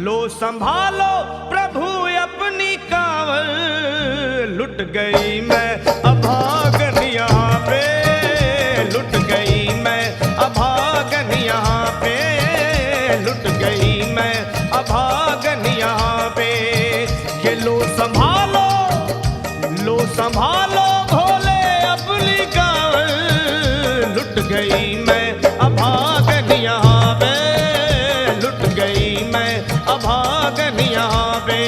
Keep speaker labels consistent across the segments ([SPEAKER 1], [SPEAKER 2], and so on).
[SPEAKER 1] लो संभालो प्रभु अपनी कांवल, लुट गई मैं अभागन यहाँ पे, लुट गई मैं अभागन यहाँ पे, लुट गई मैं अभागन यहाँ पे। ये लो संभालो भोले अपनी कांवल, लुट गई मैं अभागन यहाँ पे, लुट गई मैं अभागन यहाँ पे।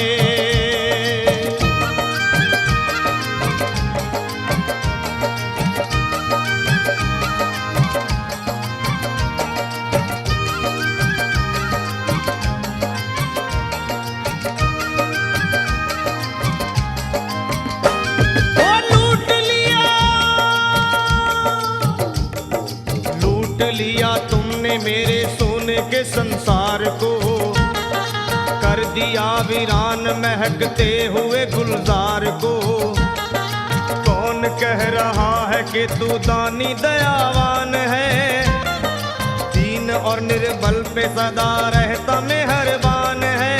[SPEAKER 1] लिया तुमने मेरे सोने के संसार को, कर दिया वीरान महकते हुए गुलजार को। कौन कह रहा है कि तू दानी दयावान है, दीन और निर्बल पे सदा रहता मेहरबान है।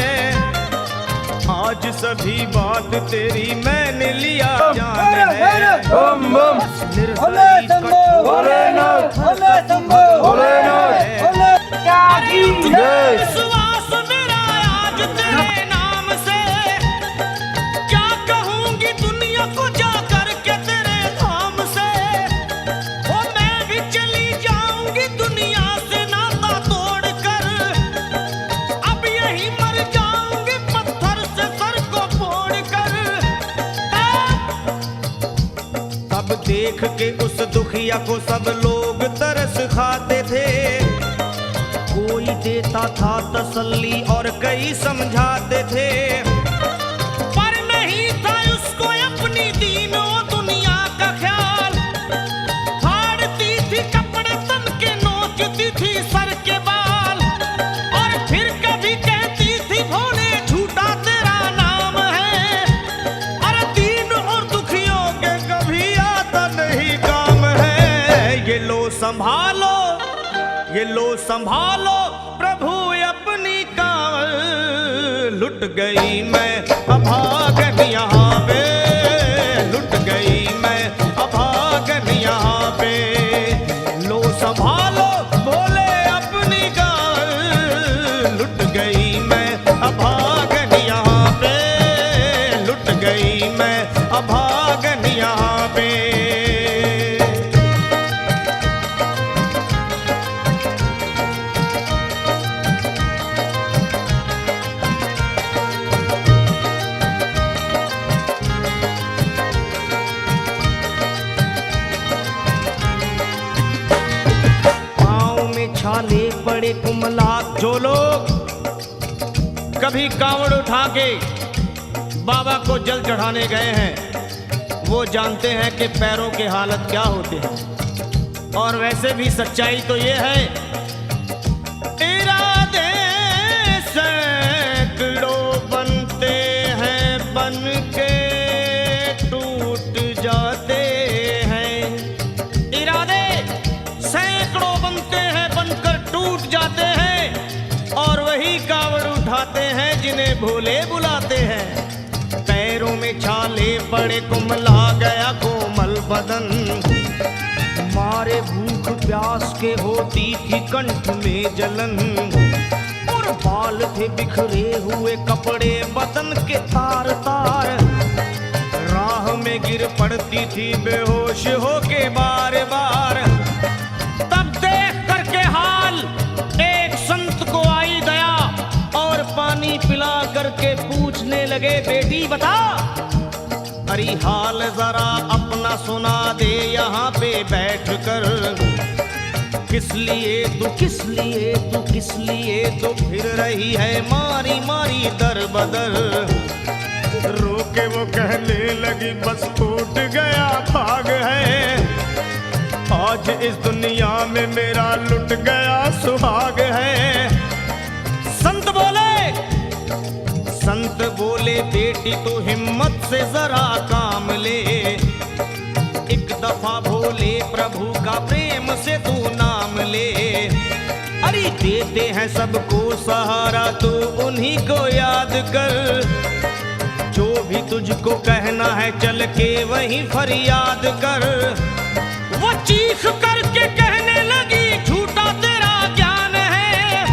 [SPEAKER 1] आज सभी बात तेरी मैंने लिया जान है। विश्वास मेरा आज तेरे नाम से, क्या कहूंगी दुनिया को जा करके तेरे धाम से। ओ मैं भी चली जाऊंगी दुनिया से नाता तोड़ कर, अब यही मर जाऊंगी पत्थर से सर को फोड़ कर। तब देख के उस दुखिया को सब लोग तरस खाते थे, कोई देता था तसल्ली और कई समझाते थे, पर नहीं था उसको अपनी दीनों दुनिया का ख्याल। फाड़ती थी कपड़े तन के, नोचती थी सर के बाल, और फिर कभी कहती थी भोले झूठा तेरा नाम है। अरे दीन और दुखियों के कभी आता नहीं काम है। ये लो संभालो, ये लो संभालो प्रभु अपनी कांवल, लुट गई मैं अभागन यहाँ पे, लुट गई मैं अभागन यहाँ पे। लो संभालो भोले अपनी कांवल, लुट गई मैं अभागन यहाँ पे, लुट गई मैं अभागन यहाँ पे। छाले पड़े कुमलात, जो लोग कभी कांवड़ उठा के बाबा को जल चढ़ाने गए हैं वो जानते हैं कि पैरों के हालत क्या होते हैं। और वैसे भी सच्चाई तो ये है, इरादे सैकड़ों बनते हैं बन के टूट जाते हैं। इरादे सैकड़ों बनते हैं बनकर टूट जाते हैं, और वही कावड़ उठाते हैं जिन्हें भोले बुलाते हैं। पैरों में छाले पड़े कुमला गया कोमल बदन, मारे भूख प्यास के होती थी कंठ में जलन। और बाल थे बिखरे हुए कपड़े बदन के तार तार, राह में गिर पड़ती थी बेहोश होके बार बार। तब देख करके हाल एक संत को आई दया, और पानी पिला करके पूछने लगे बेटी बता, अरे हाल जरा अपना सुना दे यहाँ पे बैठ कर। किस लिए तू किस लिए तू किस लिए तो फिर रही है मारी मारी दर बदर। रोके वो कहने लगी बस टूट गया भाग है, आज इस दुनिया में मेरा लुट गया सुहाग है। संत बोले बेटी तू हिम्मत से जरा काम ले, एक दफा भोले प्रभु का प्रेम से तू नाम ले। हरि देते हैं सबको सहारा, तू उन्हीं को याद कर। जो भी तुझको कहना है चल के वहीं फरियाद कर। वो चीख करके कहने लगी झूठा तेरा ज्ञान है,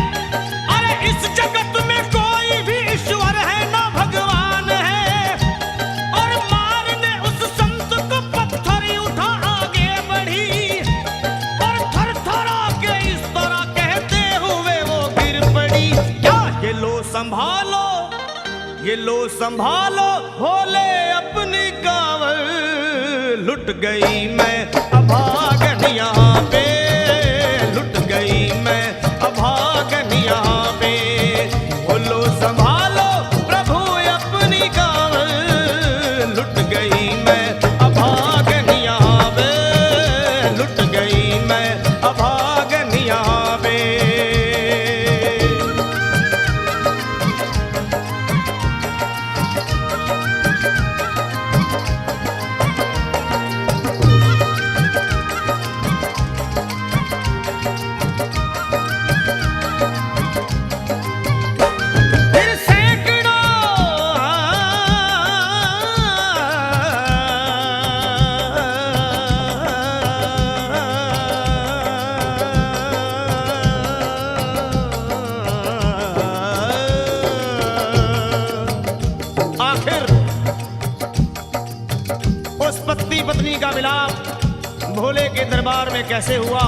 [SPEAKER 1] अरे इस जगत में कोई भी ईश्वर है ना भगवान है। और मारने उस संत को पत्थर ही उठा आगे बढ़ी, और थर थरा के इस तरह कहते हुए वो गिर पड़ी। क्या ये लो संभालो, ये लो संभालो, भोले अपनी कांवर। लुट गई मैं अभागन यहाँ पे, लुट गई मैं अभागन यहाँ पे। बोलो संभालो प्रभु अपनी कांवर, लुट गई मैं अभागन यहाँ पे, लुट गई मैं अभागन यहाँ पे। पत्नी का मिलाप भोले के दरबार में कैसे हुआ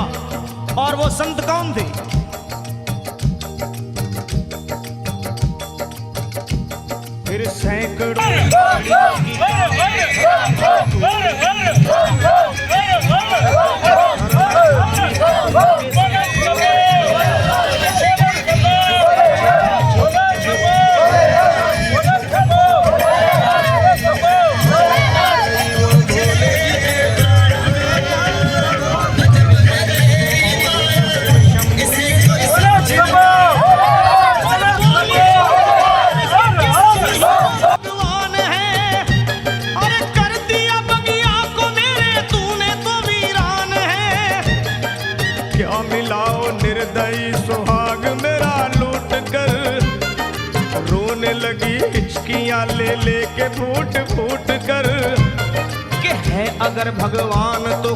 [SPEAKER 1] और वो संत कौन थे? फिर सैकड़ों निर्दयी सुहाग मेरा लूट कर। रोने लगी हिचकियां ले लेके फूट फूट कर। कि है अगर भगवान तो